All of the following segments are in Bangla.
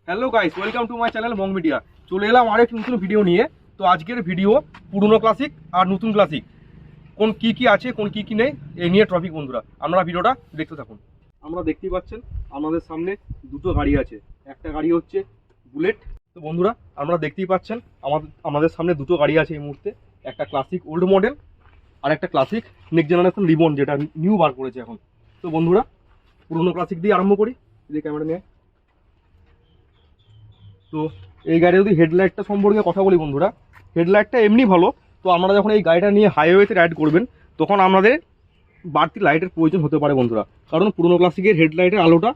Hello guys, welcome to my channel Mong media. চলে এলাম আরেক নতুন ভিডিও নিয়ে। তো আজকের ভিডিও পুরনো ক্লাসিক আর নতুন ক্লাসিক কোন কি আছে, কোন কি নেই, এই নিয়ে টপিক বন্ধুরা। আমরা ভিডিওটা দেখতে থাকুন। আমরা দেখতেই পাচ্ছেন আমাদের সামনে দুটো গাড়ি আছে। একটা গাড়ি হচ্ছে বুলেট। তো বন্ধুরা আমরা দেখতেই পাচ্ছেন আমাদের সামনে দুটো গাড়ি আছে এই মুহূর্তে। একটা ক্লাসিক ওল্ড মডেল আর একটা ক্লাসিক নেক্সট জেনারেশন রিবন, যেটা নিউ বার করেছে এখন। তো বন্ধুরা পুরনো ক্লাসিক দিয়ে আরম্ভ করি। যদি ক্যামেরা নিয়ে, তো এই গাড়ি যদি হেডলাইটটা সম্পর্কে কথা বলি বন্ধুরা, হেডলাইটটা এমনি ভালো। তো আপনারা যখন এই গাড়িটা নিয়ে হাইওয়েতে রাইড করবেন তখন আপনাদের বাড়তি লাইটের প্রয়োজন হতে পারে বন্ধুরা, কারণ পুরনো ক্লাসিকের হেডলাইটের আলোটা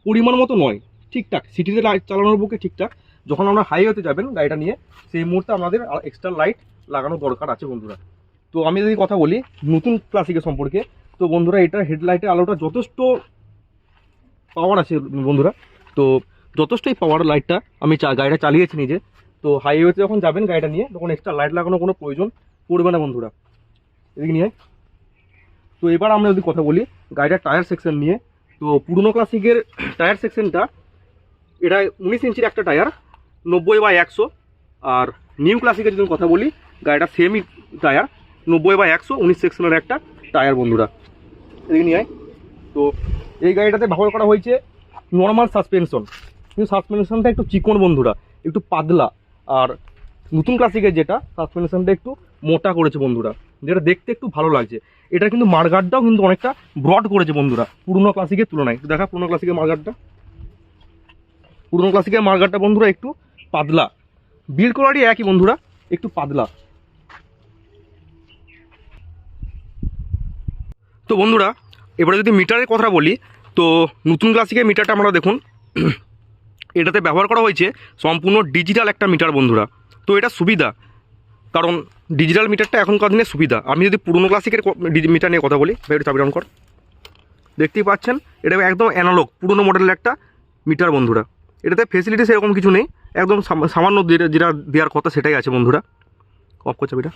পরিমাণ মতো নয়, ঠিকঠাক সিটিতে লাইট চালানোর পক্ষে ঠিকঠাক। যখন আমরা হাইওয়েতে যাবেন গাড়িটা নিয়ে, সেই মুহূর্তে আমাদের এক্সট্রা লাইট লাগানো দরকার আছে বন্ধুরা। তো আমি যদি কথা বলি নতুন ক্লাসিকের সম্পর্কে, তো বন্ধুরা এটার হেডলাইটের আলোটা যথেষ্ট পাওয়ার আছে বন্ধুরা। তো যথেষ্টই পাওয়ার লাইটটা, আমি গাড়িটা চালিয়েছি নিজে। তো হাইওয়েতে যখন যাবেন গাড়িটা নিয়ে তখন এক্সট্রা লাইট লাগানোর কোনো প্রয়োজন পড়বে না বন্ধুরা। এদিকে নিয়ে, তো এবার আমরা যদি কথা বলি গাড়িটার টায়ার সেকশন নিয়ে, তো পুরনো ক্লাসিকের টায়ার সেকশনটা এটা 19 ইঞ্চির একটা টায়ার, 90/100। আর নিউ ক্লাসিকের যদি কথা বলি গাড়িটা সেমি টায়ার, 90/100 19 সেকশনের একটা টায়ার বন্ধুরা। এদিকে নিয়ে, তো এই গাড়িটাতে ব্যবহার করা হয়েছে নর্মাল সাসপেনশন, কিন্তু সাসপেনশনটা একটু চিকন বন্ধুরা, একটু পাতলা। আর নতুন ক্লাসিকের যেটা সাসপেনশনটা একটু মোটা করেছে বন্ধুরা, যেটা দেখতে একটু ভালো লাগছে। এটা কিন্তু মার্গারটাও কিন্তু অনেকটা ব্রড করেছে বন্ধুরা পুরনো ক্লাসিকের তুলনায়। দেখা পুরনো ক্লাসিকের মার্গারটা, পুরনো ক্লাসিকের মার্গারটা বন্ধুরা একটু পাতলা, বিল্ড কোয়ালিটি একই বন্ধুরা, একটু পাতলা। তো বন্ধুরা এবারে যদি মিটারের কথা বলি, তো নতুন ক্লাসিকের মিটারটা আমরা দেখুন, এটাতে ব্যবহার করা হয়েছে সম্পূর্ণ ডিজিটাল একটা মিটার বন্ধুরা। তো এটা সুবিধা, কারণ ডিজিটাল মিটারটা এখনকার দিনে সুবিধা। আমি যদি পুরনো ক্লাসিকের মিটার নিয়ে কথা বলি, একটু চাবি অন কর, দেখতেই পাচ্ছেন এটা একদম অ্যানালগ পুরনো মডেলের একটা মিটার বন্ধুরা। এটাতে ফেসিলিটি সেরকম কিছু নেই, একদম সামান্য যেটা দেওয়ার কথা সেটাই আছে বন্ধুরা। অফ কর চাবিটা।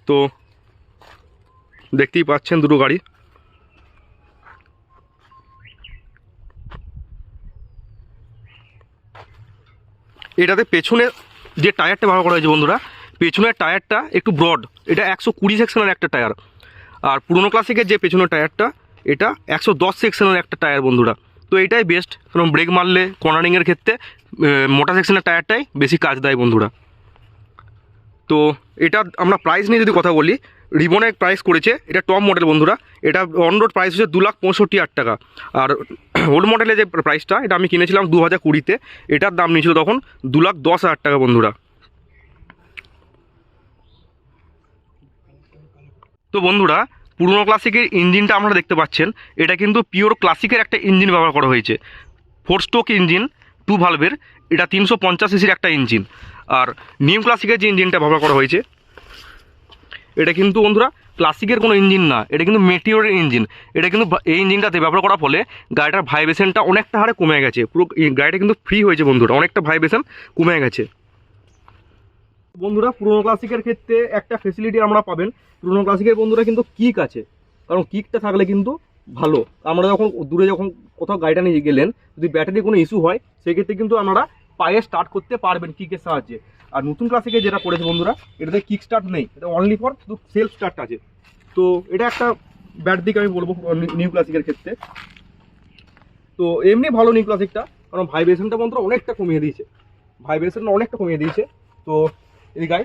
তো দেখতেই পাচ্ছেন দুটো গাড়ি। এটাতে পেছনে যে টায়ারটা ব্যবহার করা হয়েছে বন্ধুরা, পেছনের টায়ারটা একটু ব্রড, এটা 120 সেকশনের একটা টায়ার। আর পুরনো ক্লাসিকের যে পেছনের টায়ারটা, এটা 110 সেকশনের একটা টায়ার বন্ধুরা। তো এটাই বেস্ট, কারণ ব্রেক মারলে কর্নারিংয়ের ক্ষেত্রে মোটা সেকশনের টায়ারটাই বেশি কাজ দেয় বন্ধুরা। তো এটা আমরা প্রাইস নিয়ে যদি কথা বলি, রিবনের প্রাইস করেছে, এটা টপ মডেল বন্ধুরা। এটা অন রোড প্রাইস হচ্ছে 2,65,000 টাকা। আর ওল্ড মডেলের যে প্রাইসটা, এটা আমি কিনেছিলাম 2020-তে, এটার দাম নিয়েছিল তখন 2,10,000 টাকা বন্ধুরা। তো বন্ধুরা পুরনো ক্লাসিকের ইঞ্জিনটা আপনারা দেখতে পাচ্ছেন, এটা কিন্তু পিওর ক্লাসিকের একটা ইঞ্জিন ব্যবহার করা হয়েছে, 4 স্ট্রোক ইঞ্জিন 2 ভালভের। এটা 350 সিসির একটা ইঞ্জিন। আর নিউ ক্লাসিকের যে ইঞ্জিনটা ব্যবহার করা হয়েছে, এটা কিন্তু বন্ধুরা ক্লাসিকের কোনো ইঞ্জিন না, এটা কিন্তু মেটিওরের ইঞ্জিন। এটা কিন্তু এই ইঞ্জিনটাতে ব্যবহার করার ফলে গাড়িটার ভাইব্রেশনটা অনেকটা হারে কমে গেছে, পুরো গাড়িটা কিন্তু ফ্রি হয়েছে বন্ধুরা, অনেকটা ভাইব্রেশন কমে গেছে বন্ধুরা। পুরোনো ক্লাসিকের ক্ষেত্রে একটা ফেসিলিটি আমরা পাবেন, পুরোনো ক্লাসিকের বন্ধুরা কিন্তু কিক আছে, কারণ কিকটা থাকলে কিন্তু ভালো। আমরা যখন দূরে যখন কোথাও গাড়িটা নিয়ে গেলেন, যদি ব্যাটারি কোনো ইস্যু হয় সেক্ষেত্রে কিন্তু আপনারা পায়ে স্টার্ট করতে পারবেন কিকের সাহায্যে। আর নতুন ক্লাসিকে যেটা করেছে বন্ধুরা, এটাতে কিক স্টার্ট নেই, এটা অনলি ফর শুধু সেলফ স্টার্ট আছে। তো এটা একটা ব্যাড দিক আমি বলবো নিউ ক্লাসিকের ক্ষেত্রে। তো এমনি ভালো নিউ ক্লাসিকটা, কারণ ভাইব্রেশনটা বন্ধুরা অনেকটা কমিয়ে দিয়েছে, ভাইব্রেশনটা অনেকটা কমিয়ে দিয়েছে। তো এই গাই,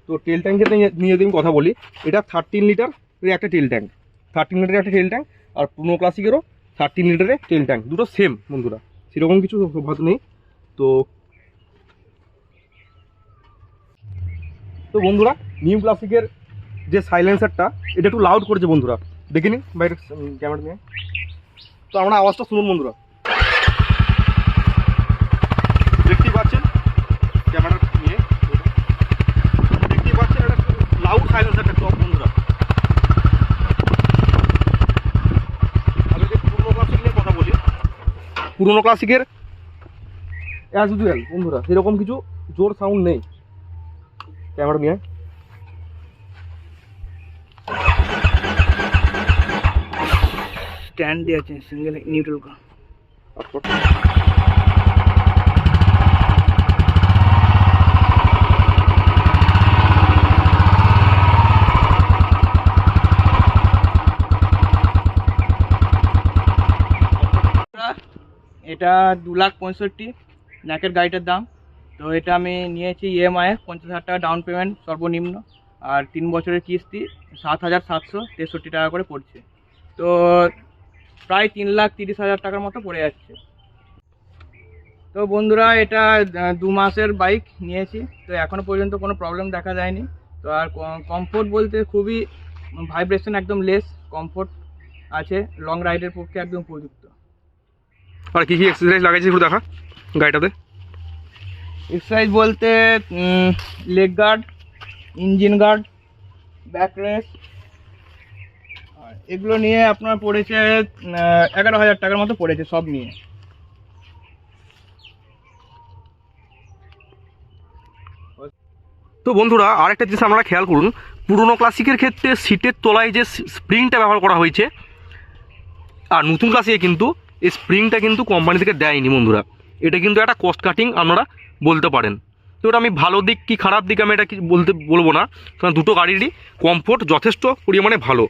তো তেল ট্যাঙ্কের নিয়ে যদি আমি কথা বলি, এটা 13 লিটার একটা তেল ট্যাঙ্ক, 13 লিটারের একটা তেল ট্যাঙ্ক। আর পুরনো ক্লাসিকেরও 13 লিটারের তেল ট্যাঙ্ক, দুটো সেম বন্ধুরা, সেরকম কিছু ভাত নেই। তো তো বন্ধুরা নিউ ক্লাসিকের যে সাইলেন্সারটা, এটা একটু লাউড করেছে বন্ধুরা, দেখে নিন বাইরে ক্যামেরা নিয়ে। তো আমরা আওয়াজটা শুনুন বন্ধুরা, দেখতেই পাচ্ছেন ক্যামেরা নিয়ে, দেখতেই পাচ্ছেন এটা লাউড সাইলেন্সারটা টপ বন্ধুরা। আমি যদি পুরনো ক্লাসিক নিয়ে কথা বলি, পুরনো ক্লাসিকের অ্যাজ ইউজুয়াল বন্ধুরা সেরকম কিছু জোর সাউন্ড নেই। ক্যামেরা নিয়ে, স্ট্যান্ড দিয়ে আছে সিঙ্গেল নিউট্রাল का এটা 2,65,000 ন্যাকের গাড়িটার দাম। তো এটা আমি নিয়েছি ইএমআই 50,000 টাকা ডাউন পেমেন্ট সর্বনিম্ন, আর 3 বছরের কিস্তি 7,763 টাকা করে পড়ছে। তো প্রায় 3,30,000 টাকার মতো পড়ে যাচ্ছে। তো বন্ধুরা এটা 2 মাসের বাইক নিয়েছি, তো এখনও পর্যন্ত কোনো প্রবলেম দেখা যায়নি। তো আর কমফোর্ট বলতে খুবই ভাইব্রেশন একদম লেস কমফোর্ট আছে, লং রাইডের পক্ষে একদম উপযুক্ত। আর কি কি এক্সারসাইজ লাগাইছিস একটু দেখা গাড়িটাতে? এক্সারসাইজ বলতে leg guard, engine guard, back rest, আর এগুলো নিয়ে আপনার পড়েছে 11,000 টাকার মতো পড়েছে সব নিয়ে। তো বন্ধুরা আরেকটা জিনিস আপনারা খেয়াল করুন, পুরনো ক্লাসিকের ক্ষেত্রে সিটের তলায় যে স্প্রিংটা ব্যবহার করা হয়েছে, আর নতুন ক্লাসিকে কিন্তু এই স্প্রিংটা কিন্তু কোম্পানি থেকে দেয়নি বন্ধুরা। এটা কিন্তু একটা কস্ট কাটিং আপনারা বলতে পারেন। তো এটা আমি ভালো দিক কি খারাপ দিক আমি এটা কি বলবো না, কারণ দুটো গাড়িরই কমফোর্ট যথেষ্ট পরিমাণে ভালো।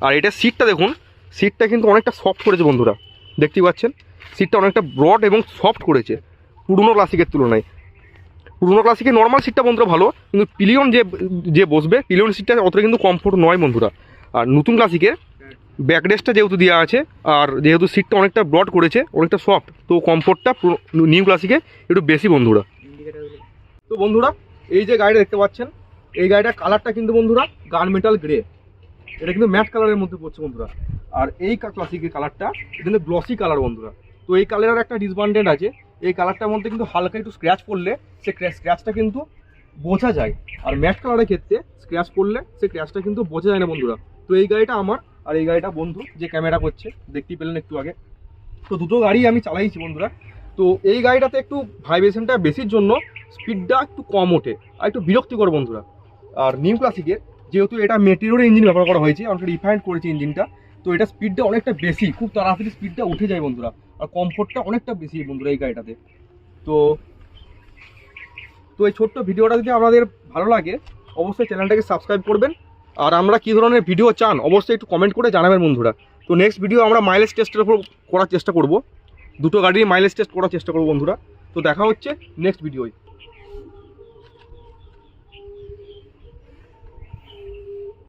আর এটা সিটটা দেখুন, সিটটা কিন্তু অনেকটা সফট করেছে বন্ধুরা, দেখতেই পাচ্ছেন সিটটা অনেকটা ব্রড এবং সফট করেছে পুরনো ক্লাসিকের তুলনায়। পুরনো ক্লাসিকের নর্মাল সিটটা বন্ধুরা ভালো, কিন্তু পিলিয়ন যে বসবে পিলিয়ন সিটটা অতটা কিন্তু কমফোর্ট নয় বন্ধুরা। আর নতুন ক্লাসিকের ব্যাকরেস্টটা যেহেতু দেওয়া আছে, আর যেহেতু সিটটা অনেকটা ব্রড করেছে, অনেকটা সফট, তো কমফোর্টটা নিউ ক্লাসিকে একটু বেশি বন্ধুরা। তো বন্ধুরা এই যে গাড়িটা দেখতে পাচ্ছেন, এই গাড়িটার কালারটা কিন্তু বন্ধুরা গানমেটাল গ্রে, এটা কিন্তু ম্যাট কালারের মধ্যে পড়ছে বন্ধুরা। আর এই ক্লাসিকের কালারটা কিন্তু গ্লসি কালার বন্ধুরা। তো এই কালারের একটা ডিসঅ্যাডভান্টেজ আছে, এই কালারটার মধ্যে কিন্তু হালকা একটু স্ক্র্যাচ পড়লে সে স্ক্র্যাচটা কিন্তু বোঝা যায়, আর ম্যাট কালারের ক্ষেত্রে স্ক্র্যাচ পড়লে সে স্ক্র্যাচটা কিন্তু বোঝা যায় না বন্ধুরা। তো এই গাড়িটা আমার, আর এই গাড়িটা বন্ধু যে ক্যামেরা করছে দেখতেই পেলেন একটু আগে। তো দুটো গাড়ি আমি চালাইছি বন্ধুরা। তো এই গাড়িটাতে একটু ভাইব্রেশনটা বেশির জন্য স্পিডটা একটু কম ওঠে আর একটু বিরক্তিকর বন্ধুরা। আর নিউ ক্লাসিকের যেহেতু এটা মেটেরিয়লের ইঞ্জিন ব্যবহার করা হয়েছে, অনেকটা রিফাইন্ড করেছে ইঞ্জিনটা, তো এটা স্পিডটা অনেকটা বেশি, খুব তাড়াতাড়ি স্পিডটা উঠে যায় বন্ধুরা। আর কমফোর্টটা অনেকটা বেশি বন্ধুরা এই গাড়িটাতে। তো এই ছোট্ট ভিডিওটা যদি আপনাদের ভালো লাগে অবশ্যই চ্যানেলটাকে সাবস্ক্রাইব করবেন। আর আমরা কী ধরনের ভিডিও চান অবশ্যই একটু কমেন্ট করে জানাবেন বন্ধুরা। তো নেক্সট ভিডিও আমরা মাইলেজ টেস্টের উপর করার চেষ্টা করব, দুটো গাড়ির মাইলেজ টেস্ট করার চেষ্টা করব বন্ধুরা। তো দেখা হচ্ছে নেক্সট ভিডিওয়।